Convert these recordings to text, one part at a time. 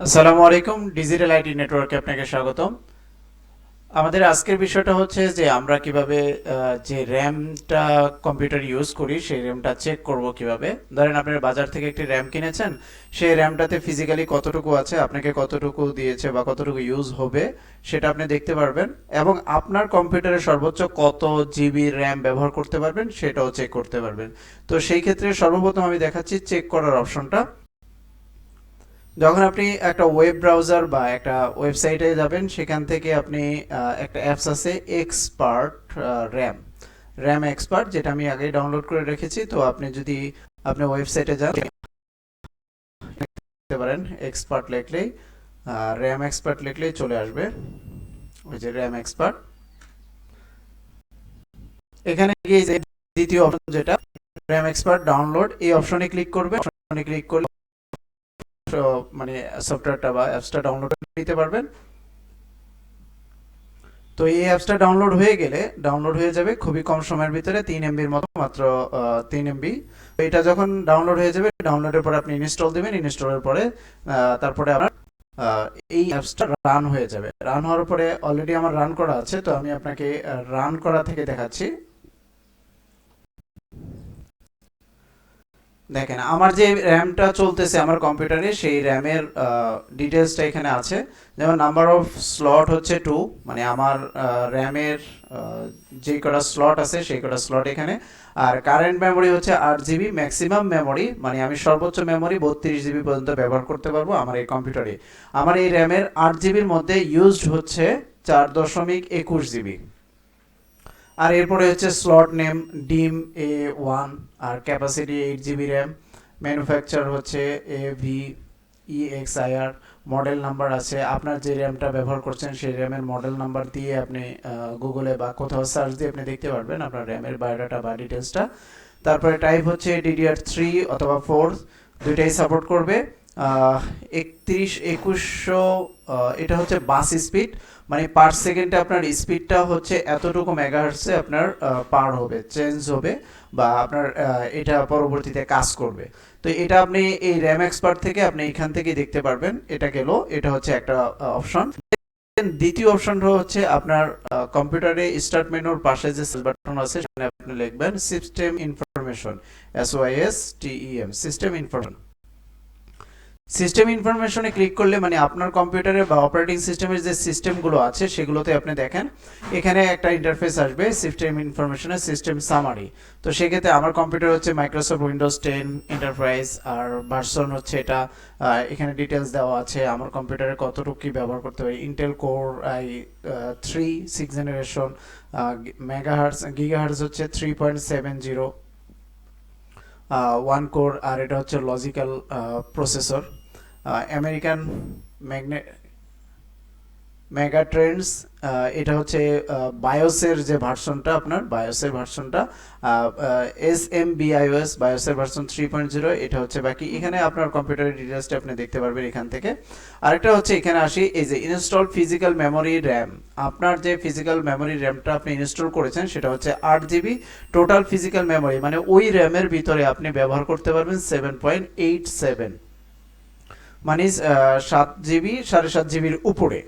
আসসালামু আলাইকুম, digital IT নেটওয়ার্কে আপনাকে স্বাগতম। আমাদের আজকের বিষয়টা হচ্ছে যে আমরা কিভাবে যে র্যামটা কম্পিউটার ইউজ করি সেই র্যামটা চেক করব কিভাবে। ধরেন আপনি বাজার থেকে একটি র্যাম কিনেছেন, সেই র্যামটাতে ফিজিক্যালি কতটুকু আছে, আপনাকে কতটুকু দিয়েছে বা কতটুকু ইউজ হবে সেটা আপনি দেখতে পারবেন, এবং আপনার কম্পিউটারে সর্বোচ্চ কত জিবি র্যাম ব্যবহার করতে পারবেন সেটাও চেক করতে পারবেন। তো সেই ক্ষেত্রে সর্বপ্রথম আমি দেখাচ্ছি চেক করার অপশনটা। যখন আপনি একটা ওয়েব ব্রাউজার বা একটা ওয়েবসাইটে যাবেন, সেখান থেকে আপনি একটা অ্যাপস আছে এক্সপার্ট র্যাম র্যাম এক্সপার্ট, যেটা আমি আগেই ডাউনলোড করে রেখেছি। তো আপনি যদি আপনি ওয়েবসাইটে যান দেখতে পারেন, এক্সপার্ট লিখলেই র্যাম এক্সপার্ট লিখলেই চলে আসবে ওই যে র্যাম এক্সপার্ট। এখানে গিয়ে যে দ্বিতীয় অপশন যেটা র্যাম এক্সপার্ট ডাউনলোড, এই অপশনে ক্লিক করবে। অপশনে ক্লিক করলে মানে সফটওয়্যারটা বা অ্যাপসটা ডাউনলোড নিতে পারবেন। তো এই অ্যাপসটা ডাউনলোড হয়ে গেলে ডাউনলোড হয়ে যাবে খুবই কম সময়ের ভিতরে, 3 এমবির মতো, মাত্র 3 এমবি। এটা যখন ডাউনলোড হয়ে যাবে, ডাউনলোডের পরে আপনি ইনস্টল দিবেন। ইনস্টলের পরে তারপরে আপনার এই অ্যাপসটা রান হয়ে যাবে। রান হওয়ার পরে অলরেডি আমার রান করা আছে, তো আমি আপনাকে রান করা থেকে দেখাচ্ছি। দেখেন আমার যে র্যামটা চলতেছে আমার কম্পিউটারে, সেই র্যামের ডিটেলসটা এখানে আছে। যেমন নাম্বার অফ স্লট হচ্ছে 2, মানে আমার র্যামের যে কটা স্লট আছে সেই কটা স্লট এখানে। আর কারেন্ট মেমোরি হচ্ছে 8 জিবি, ম্যাক্সিমাম মেমোরি মানে আমি সর্বোচ্চ মেমোরি 32 জিবি পর্যন্ত ব্যবহার করতে পারবো আমার এই কম্পিউটারে। আমার এই র্যামের 8 জিবির মধ্যে ইউজড হচ্ছে 4.21 জিবি। আর এরপরে হচ্ছে স্লট নেম ডিম A1, আর ক্যাপাসিটি 8 জিবি র্যাম। ম্যানুফ্যাকচার হচ্ছে AVEXIR। মডেল নাম্বার আছে, আপনার যে র্যামটা ব্যবহার করছেন সেই র্যামের মডেল নাম্বার দিয়ে আপনি গুগলে বা কোথাও সার্চ দিয়ে আপনি দেখতে পারবেন আপনার র্যামের বায়োডাটা বা ডিটেলসটা। তারপরে টাইপ হচ্ছে DDR3 অথবা 4, দুইটাই সাপোর্ট করবে। 3100 এটা হচ্ছে বাস স্পিড, মানে পার সেকেন্ডে আপনার স্পিডটা হচ্ছে এতটুকু মেগাহার্টসে আপনার পার হবে, চেঞ্জ হবে, বা আপনার এটা পরবর্তীতে কাজ করবে। তো এটা আপনি এই র্যাম এক্সপার্ট থেকে আপনি এখান থেকে দেখতে পারবেন। এটা গেল, এটা হচ্ছে একটা অপশন। দ্বিতীয় অপশনটা হচ্ছে আপনার কম্পিউটারে স্টার্ট মেনুর পাশে যে সেল বাটন আছে সেখানে আপনি লিখবেন system information, SYSTEM, system information. System ইনফরমেশনে ক্লিক করলে মানে আপনার কম্পিউটারে বা অপারেটিং সিস্টেমের যে সিস্টেমগুলো আছে সেগুলোতে আপনি দেখেন এখানে একটা ইন্টারফেস আসবে সিস্টেম ইনফরমেশনের সিস্টেম সামারি। তো সেক্ষেত্রে আমার কম্পিউটার হচ্ছে মাইক্রোসফট উইন্ডোজ 10 এন্টারপ্রাইজ, আর ভার্সন হচ্ছে এটা। এখানে ডিটেলস দেওয়া আছে আমার কম্পিউটারে কতটুকু কি ব্যবহার করতে হয়। Intel core i3 6 generation, megahertz gigahertz হচ্ছে 3.70, 1 কোর, আর এটা হচ্ছে লজিক্যাল প্রসেসর। আমেরিকান ম্যাগনে মেগা ট্রেন্ডস, এটা হচ্ছে বায়োসের যে ভার্সনটা, আপনার বায়োসের ভার্সনটা SMBIOS বায়োসের ভার্সন 3.0, এটা হচ্ছে। বাকি এখানে আপনার কম্পিউটারের ডিটেলসটা আপনি দেখতে পারবেন এখান থেকে। আরেকটা হচ্ছে এখানে আসি, এই যে ইনস্টল ফিজিক্যাল মেমোরি র্যাম। আপনার যে ফিজিক্যাল মেমোরি র্যামটা আপনি ইনস্টল করেছেন সেটা হচ্ছে 8 জিবি। টোটাল ফিজিক্যাল মেমোরি মানে ওই র্যামের ভিতরে আপনি ব্যবহার করতে পারবেন 7.87, মানে 7 জিবি, 7.5 জিবির উপরে।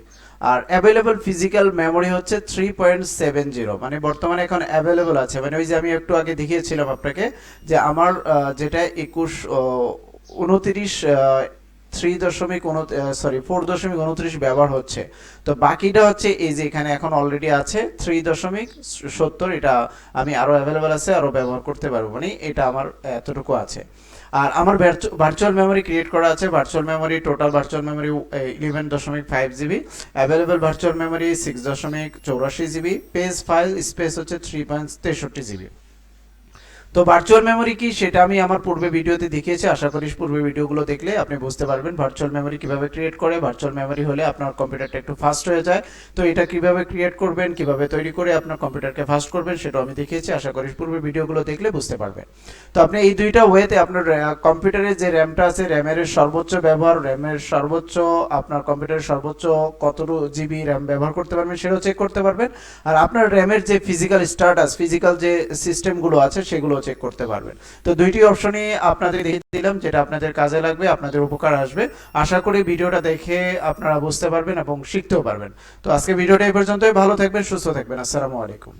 আর অ্যাভেলেবল ফিজিক্যাল মেমোরি হচ্ছে 3.70, মানে বর্তমানে এখন অ্যাভেলেবল আছে। মানে ওই যে আমি একটু আগে দেখিয়েছিলাম আপনাকে যে আমার যেটা 29 4.29 ব্যবহার হচ্ছে। তো বাকিটা হচ্ছে এই যে এখানে এখন অলরেডি আছে 3.70, এটা আমি আরো অ্যাভেলেবল আছে, আরো ব্যবহার করতে পারবো, মানে এটা আমার এতটুকু আছে। আর আমার ভার্চুয়াল মেমোরি ক্রিয়েট করা আছে। Virtual memory, total virtual memory 11.5 GB. Available virtual memory 6.84 GB. Page file space হচ্ছে 3.63 জিবি। তো ভার্চুয়াল মেমোরি কি সেটা আমি আমার পূর্বে ভিডিওতে দেখিয়েছি, আশা করি পূর্বে ভিডিওগুলো দেখলে আপনি বুঝতে পারবেন ভার্চুয়াল মেমোরি কিভাবে ক্রিয়েট করে। ভার্চুয়াল মেমোরি হলে আপনার কম্পিউটারটা একটু ফাস্ট হয়ে যায়। তো এটা কিভাবে ক্রিয়েট করবেন, কিভাবে তৈরি করে আপনার কম্পিউটারকে ফাস্ট করবেন সেটাও আমি দেখিয়েছি, আশা করি পূর্বে ভিডিওগুলো দেখলে বুঝতে পারবেন। তো আপনি এই দুইটা ওয়েতে আপনার কম্পিউটারে যে র্যামটা আছে র্যামের সর্বোচ্চ ব্যবহার, র্যামের সর্বোচ্চ আপনার কম্পিউটারের সর্বোচ্চ কতটুকু জিবি র্যাম ব্যবহার করতে পারবেন সেটাও চেক করতে পারবেন। আর আপনার র্যামের যে ফিজিক্যাল স্ট্যাটাস, ফিজিক্যাল যে সিস্টেমগুলো আছে সেগুলো স্লো চেক করতে পারবেন। তো দুইটি অপশনই আপনাদের দেখিয়ে দিলাম, যেটা আপনাদের কাজে লাগবে, আপনাদের উপকার আসবে। আশা করি ভিডিওটা দেখে আপনারা বুঝতে পারবেন এবং শিখতেও পারবেন। তো আজকে ভিডিওটা এই পর্যন্তই। ভালো থাকবেন, সুস্থ থাকবেন। আসসালামু আলাইকুম।